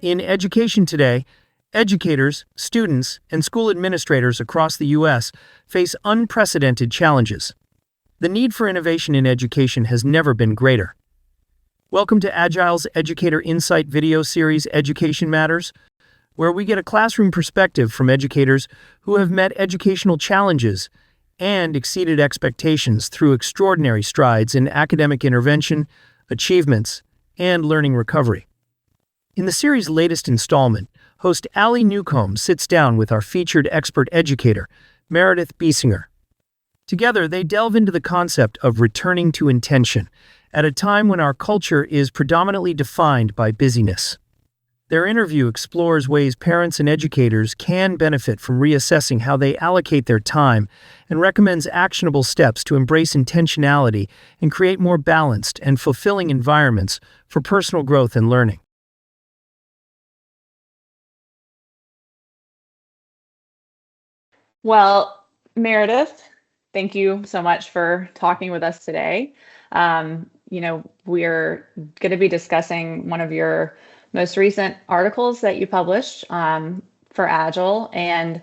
In education today, educators, students, and school administrators across the U.S. face unprecedented challenges. The need for innovation in education has never been greater. Welcome to Agile's Educator Insight video series Education Matters, where we get a classroom perspective from educators who have met educational challenges and exceeded expectations through extraordinary strides in academic intervention, achievements, and learning recovery. In the series' latest installment, host Allie Newcomb sits down with our featured expert educator, Meredith Biesinger. Together, they delve into the concept of returning to intention at a time when our culture is predominantly defined by busyness. Their interview explores ways parents and educators can benefit from reassessing how they allocate their time and recommends actionable steps to embrace intentionality and create more balanced and fulfilling environments for personal growth and learning. Well, Meredith, thank you so much for talking with us today. We're going to be discussing one of your most recent articles that you published for Agile. And,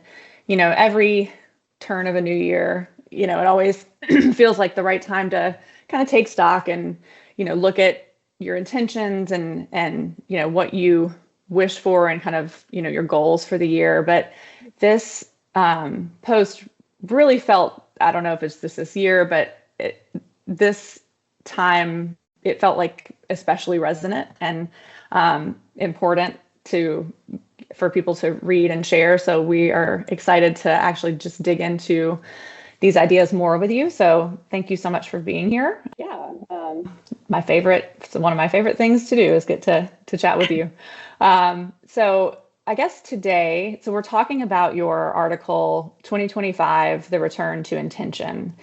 every turn of a new year, it always feels like the right time to kind of take stock and, look at your intentions and what you wish for and kind of, your goals for the year. But this post really felt, I don't know if it's this year, but this time it felt like especially resonant and important for people to read and share. So we are excited to actually just dig into these ideas more with you. So thank you so much for being here. Yeah, one of my favorite things to do is get to chat with you. So I guess today, so we're talking about your article, 2025, The Return to Intention.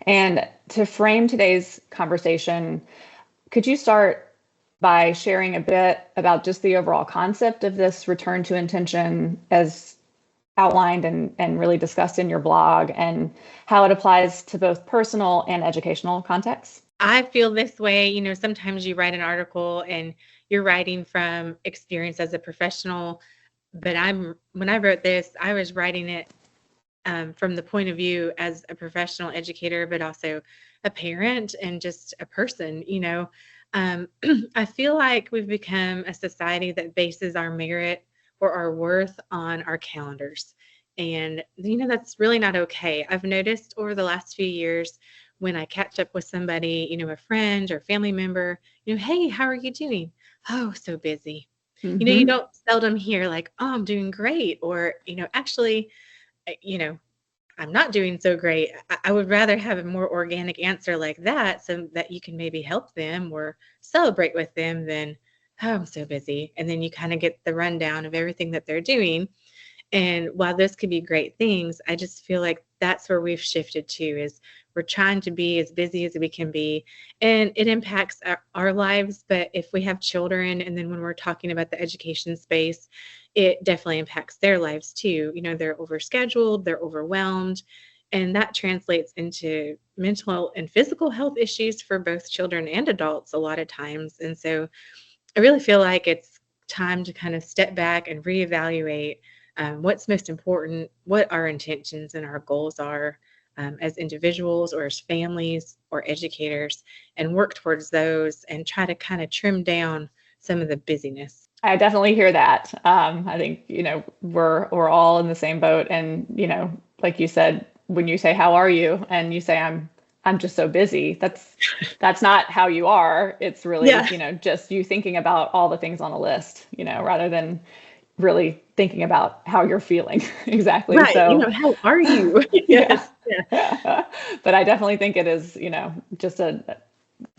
And to frame today's conversation, could you start by sharing a bit about just the overall concept of this return to intention as outlined and really discussed in your blog and how it applies to both personal and educational contexts? I feel this way. Sometimes you write an article and you're writing from experience as a professional. But when I wrote this, I was writing it from the point of view as a professional educator, but also a parent and just a person. I feel like we've become a society that bases our merit or our worth on our calendars. And, that's really not okay. I've noticed over the last few years when I catch up with somebody, a friend or family member, hey, how are you doing? Oh, so busy. Mm-hmm. You don't seldom hear like, oh, I'm doing great. Or, actually, I'm not doing so great. I would rather have a more organic answer like that so that you can maybe help them or celebrate with them than, oh, I'm so busy. And then you kind of get the rundown of everything that they're doing. And while those could be great things, I just feel like that's where we've shifted to is we're trying to be as busy as we can be. And it impacts our lives. But if we have children, and then when we're talking about the education space, it definitely impacts their lives too. They're overscheduled, they're overwhelmed, and that translates into mental and physical health issues for both children and adults a lot of times. And so I really feel like it's time to kind of step back and reevaluate what's most important, what our intentions and our goals are as individuals or as families or educators, and work towards those and try to kind of trim down some of the busyness. I definitely hear that. I think, we're all in the same boat. And, like you said, when you say, how are you? And you say, I'm just so busy. That's not how you are. It's really, just you thinking about all the things on a list, rather than really thinking about how you're feeling. Exactly. Right. So, how are you? Yes. Yeah. But I definitely think it is, just a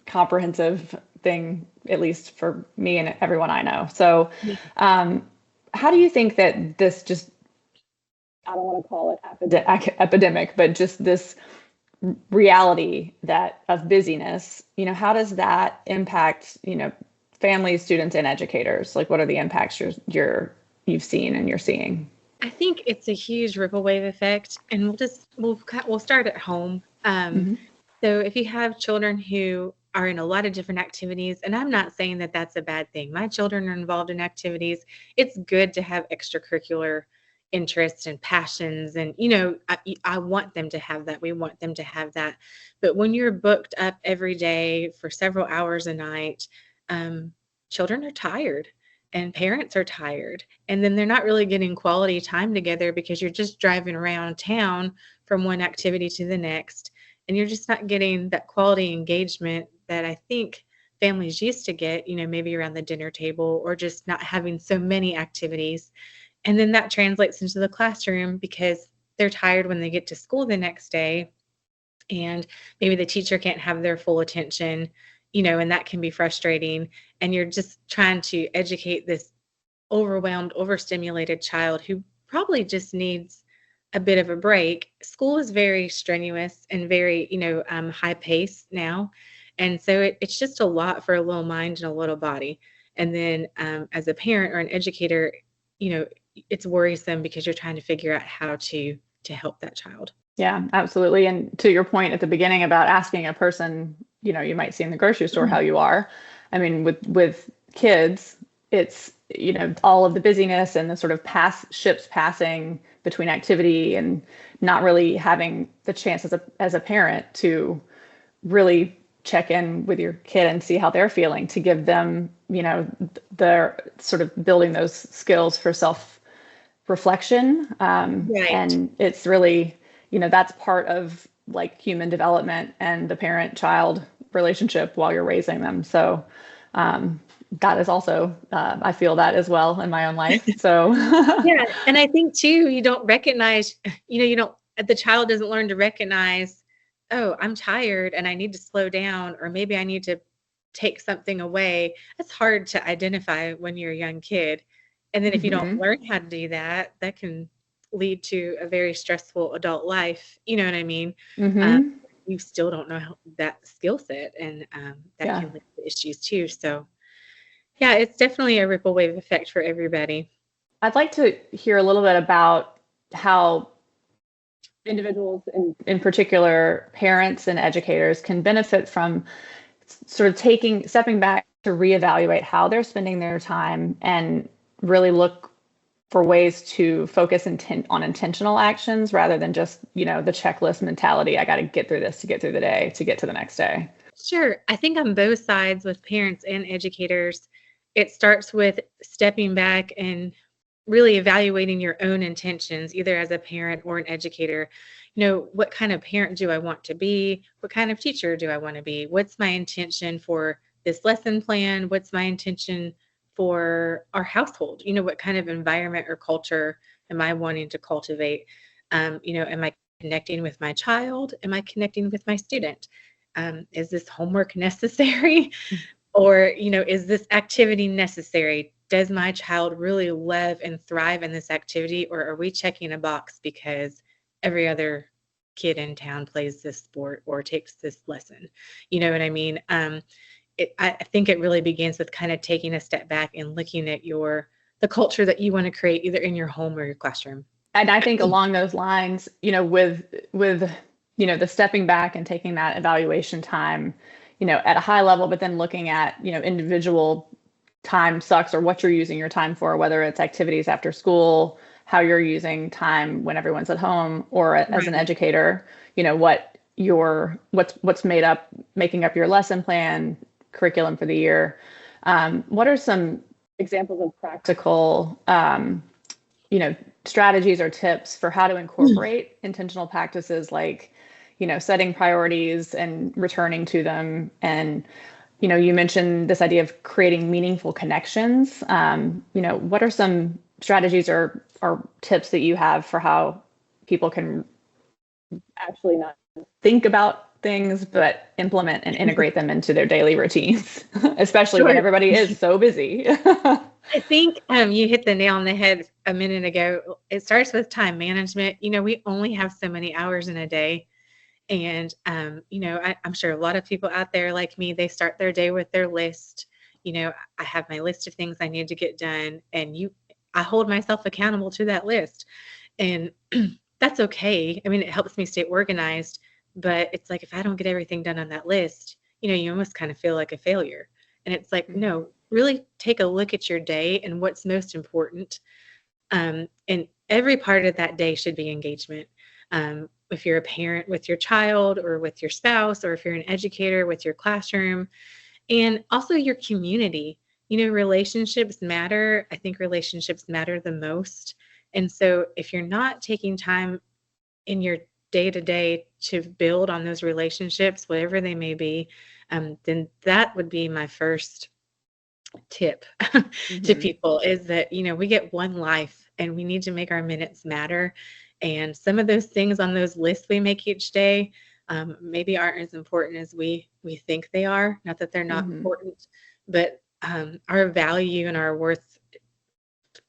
comprehensive thing, at least for me and everyone I know. So, how do you think that this just, I don't want to call it epidemic, but just this reality of busyness, how does that impact, families, students, and educators? Like, what are the impacts you've seen and you're seeing? I think it's a huge ripple wave effect, and we'll start at home. So if you have children who are in a lot of different activities. And I'm not saying that that's a bad thing. My children are involved in activities. It's good to have extracurricular interests and passions. And, I want them to have that. We want them to have that. But when you're booked up every day for several hours a night, children are tired and parents are tired. And then they're not really getting quality time together because you're just driving around town from one activity to the next. And you're just not getting that quality engagement that I think families used to get, maybe around the dinner table, or just not having so many activities. And then that translates into the classroom because they're tired when they get to school the next day, and maybe the teacher can't have their full attention, and that can be frustrating. And you're just trying to educate this overwhelmed, overstimulated child who probably just needs a bit of a break. School is very strenuous and very, high pace now. And so it's just a lot for a little mind and a little body. And then as a parent or an educator, it's worrisome because you're trying to figure out how to help that child. Yeah, absolutely. And to your point at the beginning about asking a person, you might see in the grocery store how you are. I mean, with kids, it's, all of the busyness and the sort of ships passing between activity and not really having the chance as a parent to really check in with your kid and see how they're feeling, to give them, the sort of building those skills for self-reflection. Right. And it's really, that's part of like human development and the parent-child relationship while you're raising them. So that is also, I feel that as well in my own life. So yeah. And I think too, you don't recognize, the child doesn't learn to recognize, oh, I'm tired and I need to slow down, or maybe I need to take something away. That's hard to identify when you're a young kid. And then if you don't learn how to do that, that can lead to a very stressful adult life. You know what I mean? You still don't know that skill set, and that can lead to issues too. So yeah, it's definitely a ripple wave effect for everybody. I'd like to hear a little bit about how individuals, in particular parents and educators, can benefit from sort of stepping back to reevaluate how they're spending their time and really look for ways to focus on intentional actions rather than just, the checklist mentality. I got to get through this to get through the day, to get to the next day. Sure. I think on both sides, with parents and educators, it starts with stepping back and really evaluating your own intentions, either as a parent or an educator. What kind of parent do I want to be? What kind of teacher do I want to be? What's my intention for this lesson plan? What's my intention for our household? What kind of environment or culture am I wanting to cultivate? Am I connecting with my child? Am I connecting with my student? Is this homework necessary? Or, is this activity necessary? Does my child really love and thrive in this activity? Or are we checking a box because every other kid in town plays this sport or takes this lesson? You know what I mean? I think it really begins with kind of taking a step back and looking at the culture that you want to create, either in your home or your classroom. And I think along those lines, with the stepping back and taking that evaluation time, at a high level, but then looking at, individual time sucks, or what you're using your time for, whether it's activities after school, how you're using time when everyone's at home, or as an educator, what's making up your lesson plan, curriculum for the year. What are some examples of practical, strategies or tips for how to incorporate intentional practices like, setting priorities and returning to them? And, you mentioned this idea of creating meaningful connections. What are some strategies or tips that you have for how people can actually not think about things, but implement and integrate them into their daily routines, especially when everybody is so busy? I think you hit the nail on the head a minute ago. It starts with time management. We only have so many hours in a day. And, I'm sure a lot of people out there like me, they start their day with their list. I have my list of things I need to get done, and I hold myself accountable to that list. And that's okay. I mean, it helps me stay organized, but it's like, if I don't get everything done on that list, you almost kind of feel like a failure. And it's like, no, really take a look at your day and what's most important. And every part of that day should be engagement. If you're a parent with your child or with your spouse, or if you're an educator with your classroom, and also your community. Relationships matter. I think relationships matter the most. And so if you're not taking time in your day to day to build on those relationships, whatever they may be, then that would be my first tip to people, is that, we get one life and we need to make our minutes matter. And some of those things on those lists we make each day maybe aren't as important as we think they are. Not that they're not important, but our value and our worth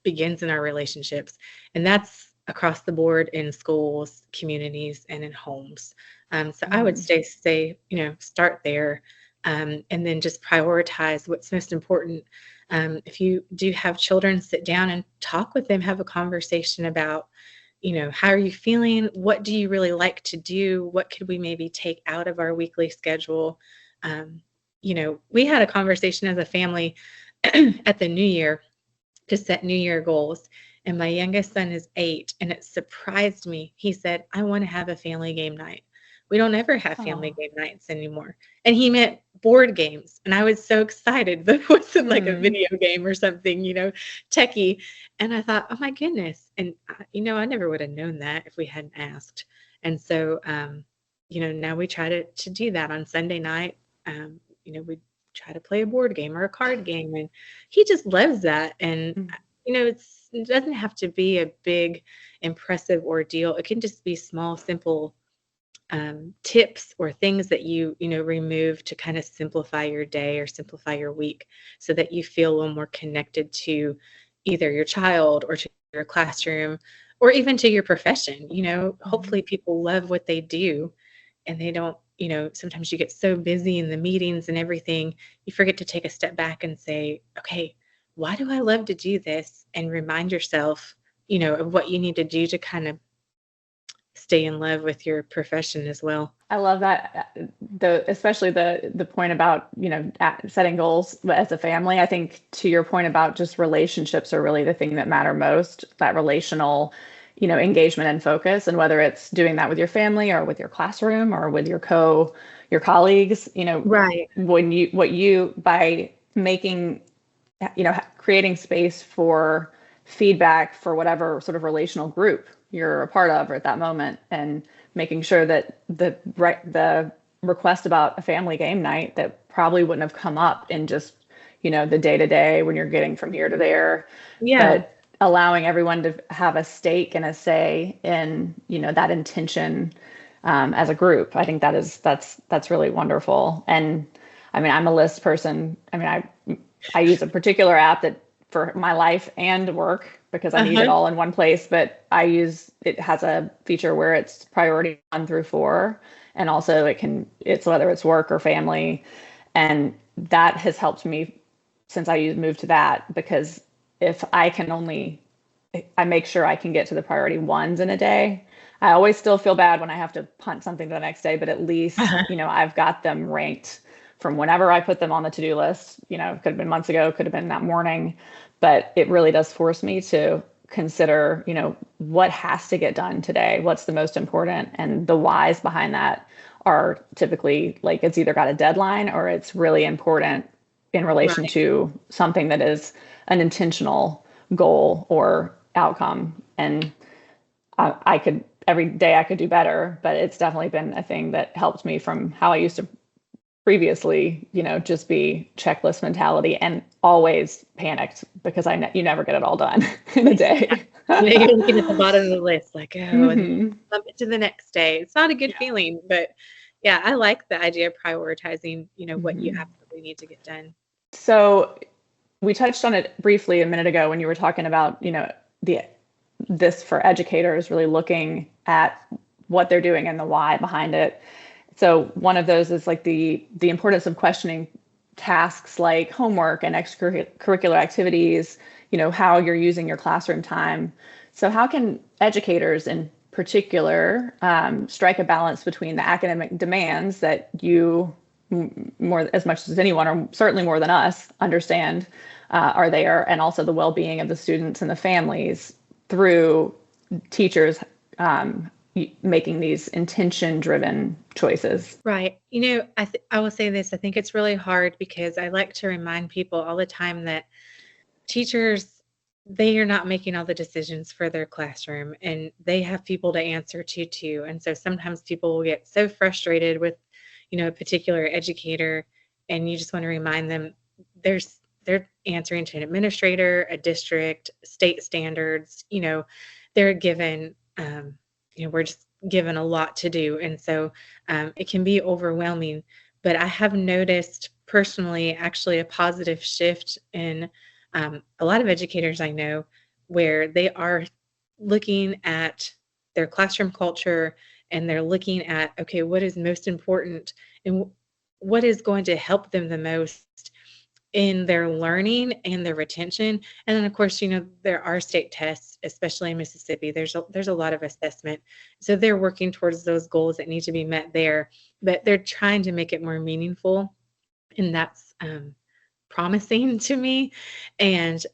begins in our relationships. And that's across the board in schools, communities, and in homes. So I would say, start there, and then just prioritize what's most important. If you do have children, sit down and talk with them, have a conversation about, how are you feeling? What do you really like to do? What could we maybe take out of our weekly schedule? We had a conversation as a family at the new year to set New Year goals. And my youngest son is 8, and it surprised me. He said, I want to have a family game night. We don't ever have family game nights anymore. And he meant board games. And I was so excited, but it wasn't like a video game or something, techie. And I thought, oh my goodness. And, I never would have known that if we hadn't asked. And so, now we try to do that on Sunday night. We try to play a board game or a card game. And he just loves that. And, it doesn't have to be a big, impressive ordeal. It can just be small, simple tips or things that you remove to kind of simplify your day or simplify your week, so that you feel a little more connected to either your child or to your classroom or even to your profession. Hopefully people love what they do, and they don't, sometimes you get so busy in the meetings and everything, you forget to take a step back and say, okay, why do I love to do this? And remind yourself, of what you need to do to kind of stay in love with your profession as well. I love that, especially the point about, setting goals as a family. I think to your point about just relationships are really the thing that matter most, that relational, engagement and focus. And whether it's doing that with your family or with your classroom or with your colleagues, Right. By making, creating space for feedback for whatever sort of relational group you're a part of or at that moment, and making sure that the request about a family game night that probably wouldn't have come up in just, the day to day when you're getting from here to there. Yeah. But allowing everyone to have a stake and a say in, that intention as a group. I think that's really wonderful. And I mean, I'm a list person. I mean, I use a particular app that for my life and work because I need it all in one place, but it has a feature where it's priority 1 through 4. And also it's whether it's work or family. And that has helped me since I moved to that, because if I make sure I can get to the priority 1s in a day. I always still feel bad when I have to punt something to the next day, but at least, I've got them ranked from whenever I put them on the to-do list. It could have been months ago, could have been that morning, but it really does force me to consider, what has to get done today, what's the most important, and the whys behind that are typically like it's either got a deadline or it's really important in relation to something that is an intentional goal or outcome. And every day I could do better, but it's definitely been a thing that helped me from how I used to previously, just be checklist mentality and always panicked because you never get it all done in a day. You're looking at the bottom of the list, like, and bump it to the next day. It's not a good feeling, but yeah, I like the idea of prioritizing, what you absolutely need to get done. So we touched on it briefly a minute ago when you were talking about, this for educators, really looking at what they're doing and the why behind it. So one of those is like the importance of questioning tasks like homework and extracurricular activities, how you're using your classroom time. So how can educators in particular strike a balance between the academic demands that you more as much as anyone, or certainly more than us, understand are there, and also the well-being of the students and the families through teachers making these intention-driven choices. Right. I will say this. I think it's really hard because I like to remind people all the time that teachers, they are not making all the decisions for their classroom, and they have people to answer to too. And so sometimes people will get so frustrated with, a particular educator, and you just want to remind them they're answering to an administrator, a district, state standards, they're given, we're just given a lot to do. And so it can be overwhelming. But I have noticed personally, actually, a positive shift in a lot of educators I know where they are looking at their classroom culture, and they're looking at, okay, what is most important and what is going to help them the most in their learning and their retention. And then of course, there are state tests, especially in Mississippi. There's a lot of assessment. So they're working towards those goals that need to be met there, but they're trying to make it more meaningful. And that's promising to me. And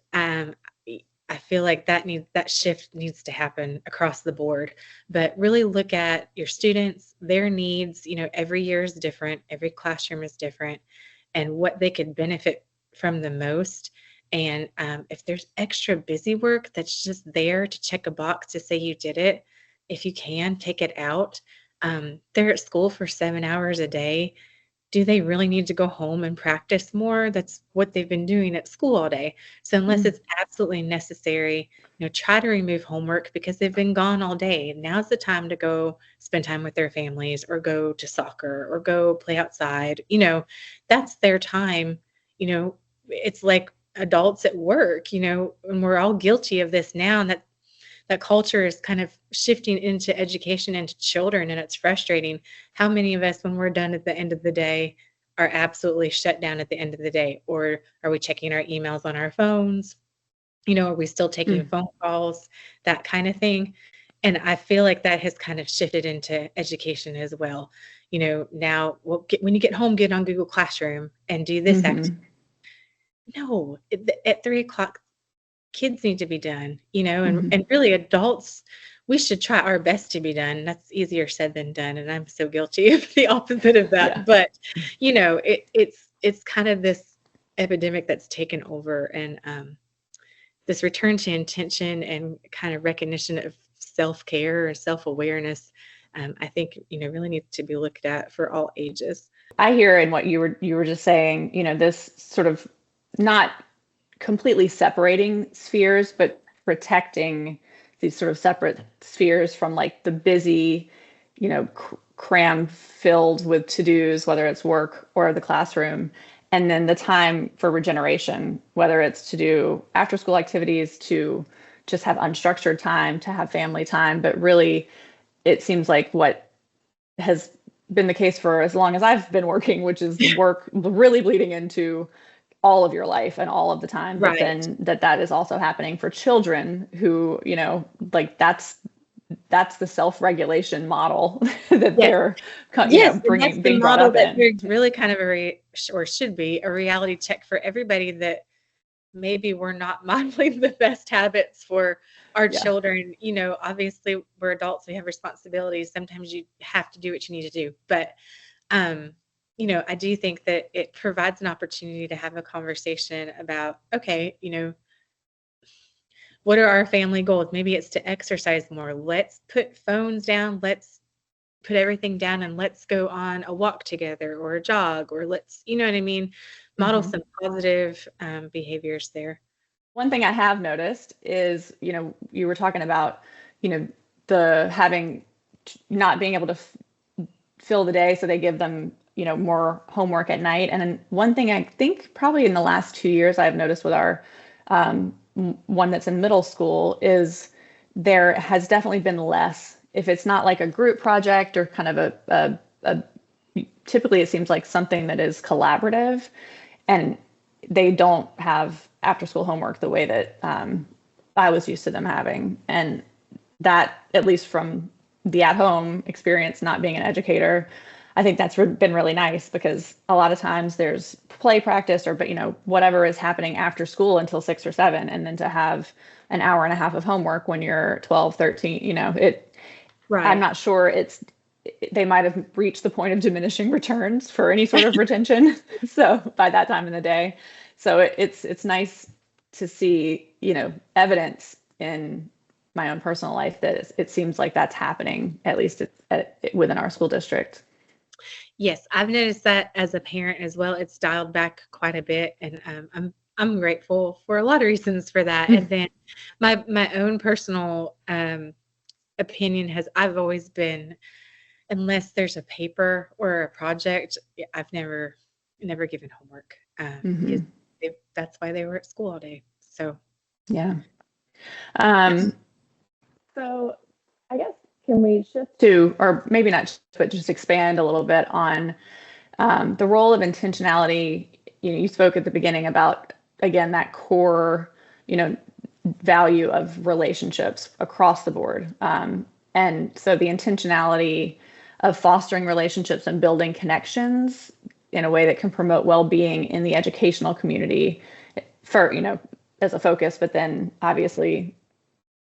I feel like that shift needs to happen across the board. But really look at your students, their needs. Every year is different, every classroom is different, and what they could benefit from the most. And if there's extra busy work that's just there to check a box to say you did it, if you can take it out. They're at school for 7 hours a day. Do they really need to go home and practice more? That's what they've been doing at school all day. So unless it's absolutely necessary, try to remove homework because they've been gone all day. Now's the time to go spend time with their families, or go to soccer, or go play outside. That's their time. It's like adults at work, and we're all guilty of this now. And that culture is kind of shifting into education and to children, and it's frustrating. How many of us, when we're done at the end of the day, are absolutely shut down at the end of the day? Or are we checking our emails on our phones? Are we still taking phone calls, that kind of thing? And I feel like that has kind of shifted into education as well. Now, when you get home, get on Google Classroom and do this activity. No, at 3:00, kids need to be done, and really adults, we should try our best to be done. That's easier said than done. And I'm so guilty of the opposite of that. Yeah. But, it's kind of this epidemic that's taken over, and this return to intention and kind of recognition of self-care or self-awareness, I think, really needs to be looked at for all ages. I hear in what you were just saying, this sort of not completely separating spheres, but protecting these sort of separate spheres from like the busy, cram filled with to-dos, whether it's work or the classroom, and then the time for regeneration, whether it's to do after school activities, to just have unstructured time, to have family time. But really, it seems like what has been the case for as long as I've been working, which is the work really bleeding into all of your life and all of the time, but then that is also happening for children who, like that's the self-regulation model that they're bringing, being brought up in. It's really kind of or should be a reality check for everybody, that maybe we're not modeling the best habits for our children. Obviously we're adults, we have responsibilities. Sometimes you have to do what you need to do, but I do think that it provides an opportunity to have a conversation about, okay, what are our family goals? Maybe it's to exercise more. Let's put phones down. Let's put everything down, and let's go on a walk together or a jog, or let's, model some positive behaviors there. One thing I have noticed is, you were talking about, the having not being able to fill the day, so they give them more homework at night. And then one thing I think probably in the last 2 years I've noticed with our one that's in middle school is there has definitely been less. If it's not like a group project or kind of a typically it seems like something that is collaborative, and they don't have after school homework the way that I was used to them having. And that, at least from the at home experience, not being an educator, I think that's been really nice because a lot of times there's play practice or, but whatever is happening after school until 6 or 7. And then to have an hour and a half of homework when you're 12, 13, I'm Right. not sure they might have reached the point of diminishing returns for any sort of retention. So by that time in the day, so it's nice to see, evidence in my own personal life that it seems like that's happening, at least within our school district. Yes, I've noticed that as a parent as well. It's dialed back quite a bit, and I'm grateful for a lot of reasons for that. And then my own personal opinion has I've always been, unless there's a paper or a project, I've never given homework because that's why they were at school all day. So Yeah. So I guess can we shift to, or maybe not, but just expand a little bit on the role of intentionality. You spoke at the beginning about, again, that core, value of relationships across the board. And so the intentionality of fostering relationships and building connections in a way that can promote well-being in the educational community for, as a focus, but then obviously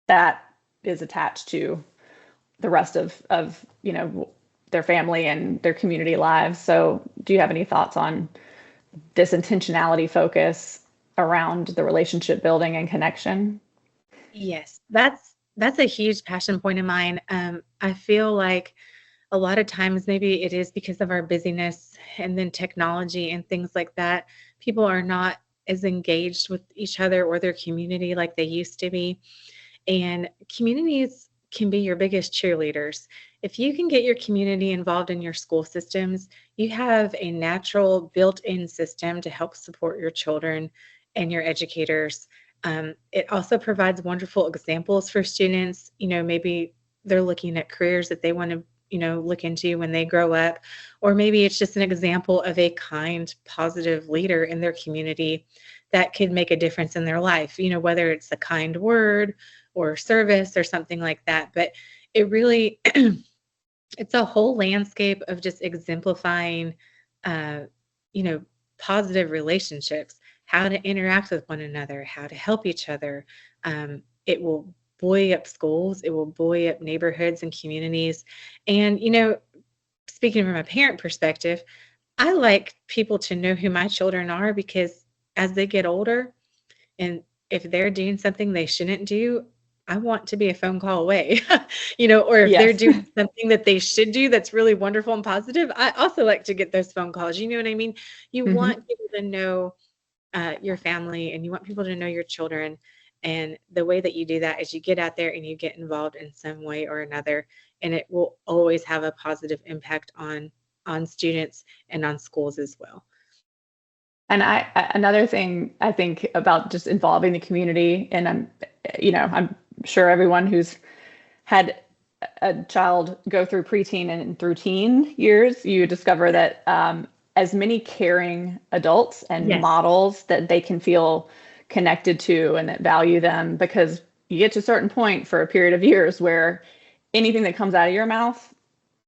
that is attached to the rest of their family and their community lives. So do you have any thoughts on this intentionality focus around the relationship building and connection? yes, that's a huge passion point of mine. I feel like a lot of times maybe it is because of our busyness and then technology and things like that. People are not as engaged with each other or their community like they used to be. And communities can be your biggest cheerleaders. If you can get your community involved in your school systems, you have a natural built-in system to help support your children and your educators. It also provides wonderful examples for students. Maybe they're looking at careers that they want to, look into when they grow up, or maybe it's just an example of a kind, positive leader in their community that could make a difference in their life, whether it's a kind word or service or something like that. But it really, it's a whole landscape of just exemplifying, uh, positive relationships, how to interact with one another, how to help each other. It will buoy up schools, it will buoy up neighborhoods and communities. And, speaking from a parent perspective, I like people to know who my children are because as they get older, and if they're doing something they shouldn't do, I want to be a phone call away, or if they're Yes. doing something that they should do that's really wonderful and positive, I also like to get those phone calls. You know what I mean? You want people to know your family and you want people to know your children. And the way that you do that is you get out there and you get involved in some way or another, and it will always have a positive impact on students and on schools as well. And another thing I think about just involving the community, and I'm sure everyone who's had a child go through preteen and through teen years, you discover that as many caring adults and Yes. models that they can feel connected to and that value them, because you get to a certain point for a period of years where anything that comes out of your mouth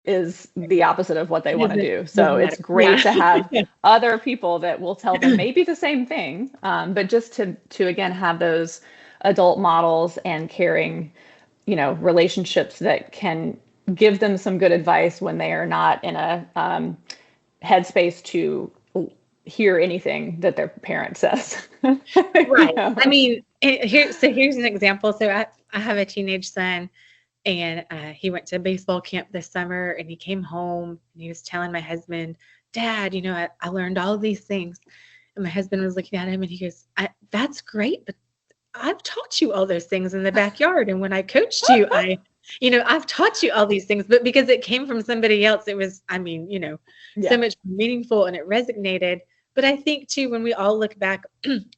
is the opposite of what they want to do. So Doesn't it's matter. Yeah. great to have other people that will tell them maybe the same thing, but just to again have those adult models and caring, relationships that can give them some good advice when they are not in a headspace to hear anything that their parent says. Right. I mean, here's an example. So I have a teenage son, and he went to baseball camp this summer, and he came home and he was telling my husband, Dad, I learned all of these things. And my husband was looking at him and he goes, that's great, but I've taught you all those things in the backyard. And when I coached you, I've taught you all these things, but because it came from somebody else, it was, so much meaningful and it resonated. But I think too, when we all look back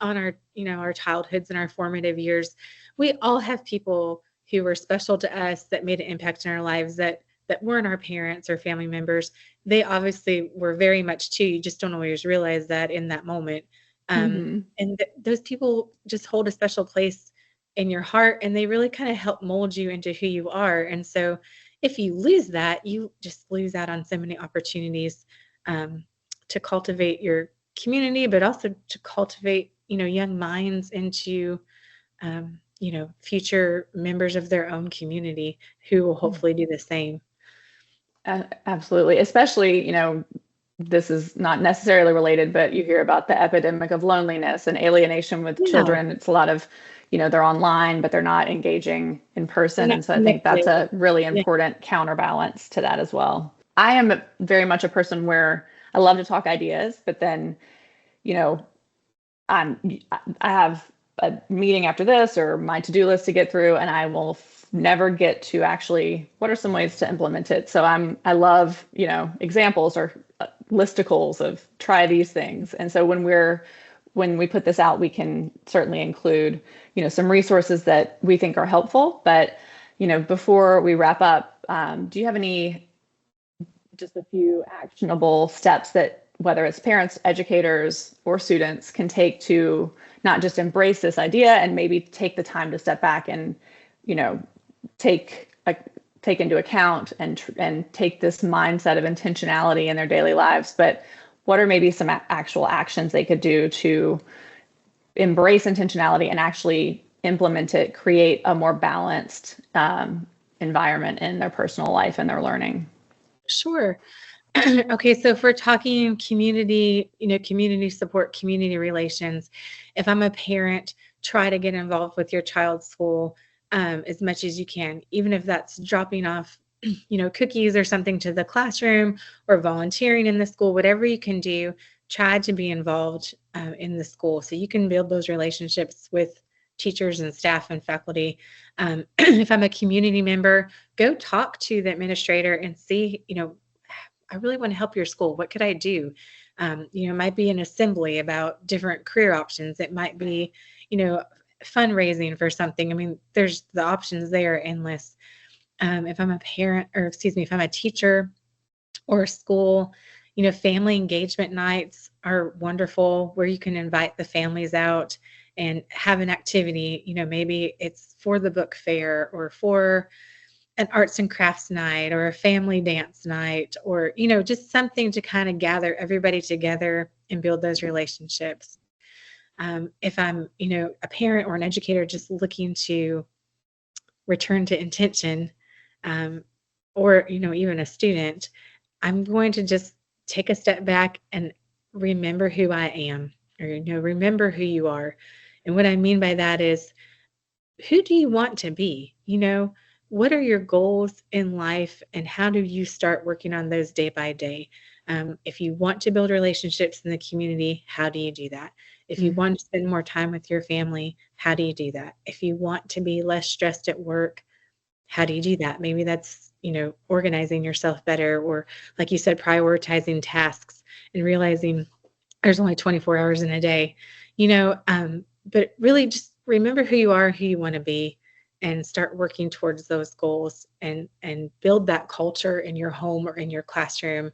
on our childhoods and our formative years, we all have people who were special to us that made an impact in our lives that weren't our parents or family members. They obviously were very much too. You just don't always realize that in that moment. And those people just hold a special place in your heart, and they really kind of help mold you into who you are. And so if you lose that, you just lose out on so many opportunities to cultivate your community, but also to cultivate, young minds into, future members of their own community who will hopefully do the same. Absolutely. Especially, this is not necessarily related, but you hear about the epidemic of loneliness and alienation with Yeah, children. It's a lot of, they're online, but they're not engaging in they're person. not And so I think that's connected. a really Yeah. important counterbalance to that as well. I am very much a person where I love to talk ideas, but then, you know, I'm I have a meeting after this or my to-do list to get through, and I will never get to actually what are some ways to implement it. So I love, examples or listicles of try these things. And so when we put this out, we can certainly include, some resources that we think are helpful. But, before we wrap up, do you have just a few actionable steps that whether it's parents, educators, or students can take to not just embrace this idea and maybe take the time to step back and, you know, take take into account and take this mindset of intentionality in their daily lives, but what are maybe some actual actions they could do to embrace intentionality and actually implement it, create a more balanced environment in their personal life and their learning? Sure. Okay, so if we're talking community, community support, community relations, if I'm a parent, try to get involved with your child's school as much as you can, even if that's dropping off, cookies or something to the classroom or volunteering in the school, whatever you can do, try to be involved in the school so you can build those relationships with teachers and staff and faculty. If I'm a community member, go talk to the administrator and see, I really want to help your school. What could I do? It might be an assembly about different career options. It might be, fundraising for something. I mean, there's the options there are endless. If I'm a parent, or excuse me, if I'm a teacher or a school, family engagement nights are wonderful where you can invite the families out and have an activity. Maybe it's for the book fair or for an arts and crafts night or a family dance night or, just something to kind of gather everybody together and build those relationships. If I'm, a parent or an educator just looking to return to intention, or, even a student, I'm going to just take a step back and remember who I am, or, remember who you are. And what I mean by that is, who do you want to be? What are your goals in life and how do you start working on those day by day? If you want to build relationships in the community, how do you do that? If you want to spend more time with your family, how do you do that? If you want to be less stressed at work, how do you do that? Maybe that's, organizing yourself better, or like you said, prioritizing tasks and realizing there's only 24 hours in a day, but really just remember who you are, who you want to be, and start working towards those goals and build that culture in your home or in your classroom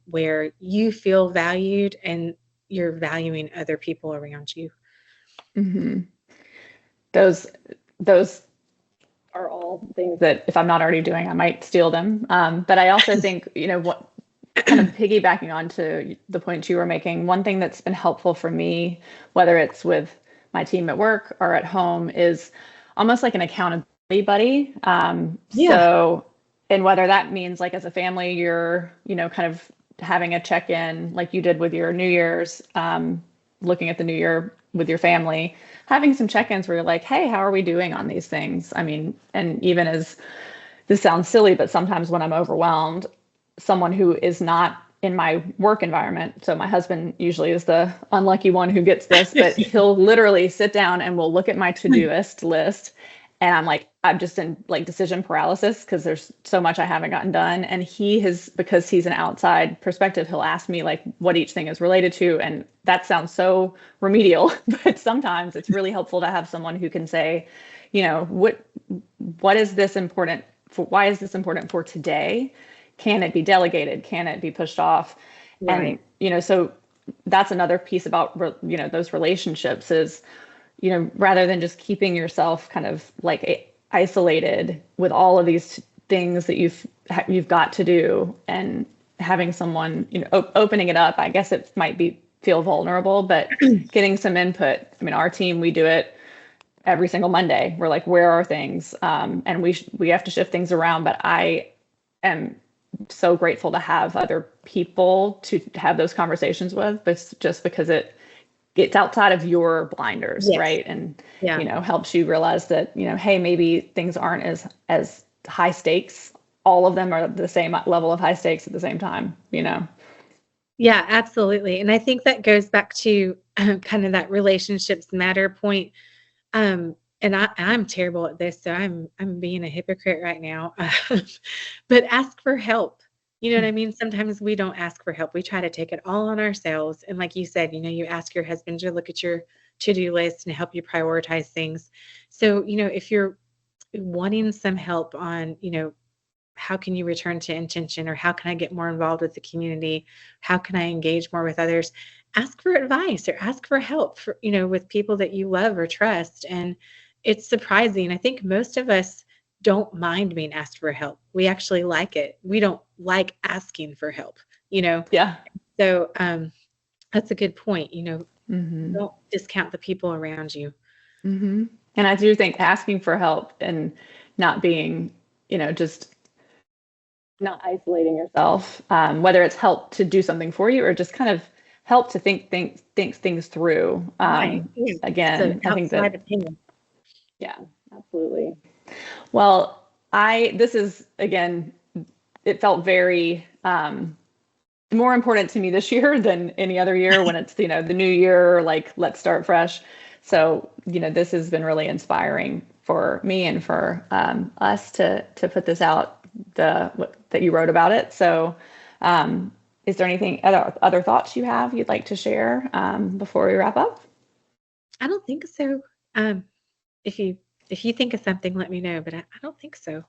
where you feel valued and you're valuing other people around you. Mm-hmm. Those are all things that if I'm not already doing, I might steal them. But I also think, what kind of piggybacking on to the point you were making, one thing that's been helpful for me, whether it's with my team at work or at home, is almost like an accountability buddy. Yeah. So, and whether that means like as a family, you're, kind of having a check-in like you did with your New Year's, looking at the new year with your family, having some check-ins where you're like, hey, how are we doing on these things? I mean, and even as this sounds silly, but sometimes when I'm overwhelmed, someone who is not in my work environment. So my husband usually is the unlucky one who gets this, but he'll literally sit down and we'll look at my to-do list. And I'm like, I'm just in like decision paralysis because there's so much I haven't gotten done. And because he's an outside perspective, he'll ask me like what each thing is related to. And that sounds so remedial, but sometimes it's really helpful to have someone who can say, what is this important for? Why is this important for today? Can it be delegated? Can it be pushed off? Right. And, so that's another piece about, those relationships is, rather than just keeping yourself kind of like isolated with all of these things that you've got to do, and having someone, opening it up. I guess it might feel vulnerable, but getting some input. I mean, our team, we do it every single Monday. We're like, where are things? And we have to shift things around, but I am so grateful to have other people to have those conversations with, but just because it's outside of your blinders, Yes. right? And, Yeah. helps you realize that, hey, maybe things aren't as high stakes. All of them are the same level of high stakes at the same time, Yeah, absolutely. And I think that goes back to kind of that relationships matter point. And I'm terrible at this, so I'm being a hypocrite right now. But ask for help. You know what I mean? Sometimes we don't ask for help. We try to take it all on ourselves. And like you said, you ask your husband to look at your to-do list and help you prioritize things. So, if you're wanting some help on, how can you return to intention, or how can I get more involved with the community? How can I engage more with others? Ask for advice or ask for help for, with people that you love or trust. And it's surprising. I think most of us don't mind being asked for help. We actually like it. We don't like asking for help. Yeah. So that's a good point. Mm-hmm. Don't discount the people around you. Mm-hmm. And I do think asking for help and not being, just not isolating yourself, whether it's help to do something for you or just kind of help to think things through. Right. Yeah. Again, So I think outside that, opinion. yeah, absolutely. Well, this is, again, it felt very more important to me this year than any other year when it's, the new year, like, let's start fresh. So, this has been really inspiring for me and for us to put this out, that you wrote about it. So, is there anything, other thoughts you'd like to share before we wrap up? I don't think so. If you think of something, let me know, but I don't think so.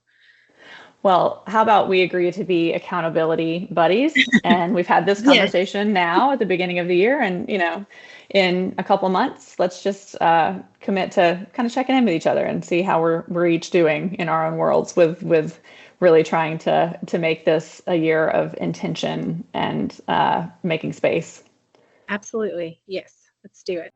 Well, how about we agree to be accountability buddies? And we've had this Yes. conversation now at the beginning of the year, and in a couple months, let's just commit to kind of checking in with each other and see how we're each doing in our own worlds with really trying to make this a year of intention and making space. Absolutely. Yes. Let's do it.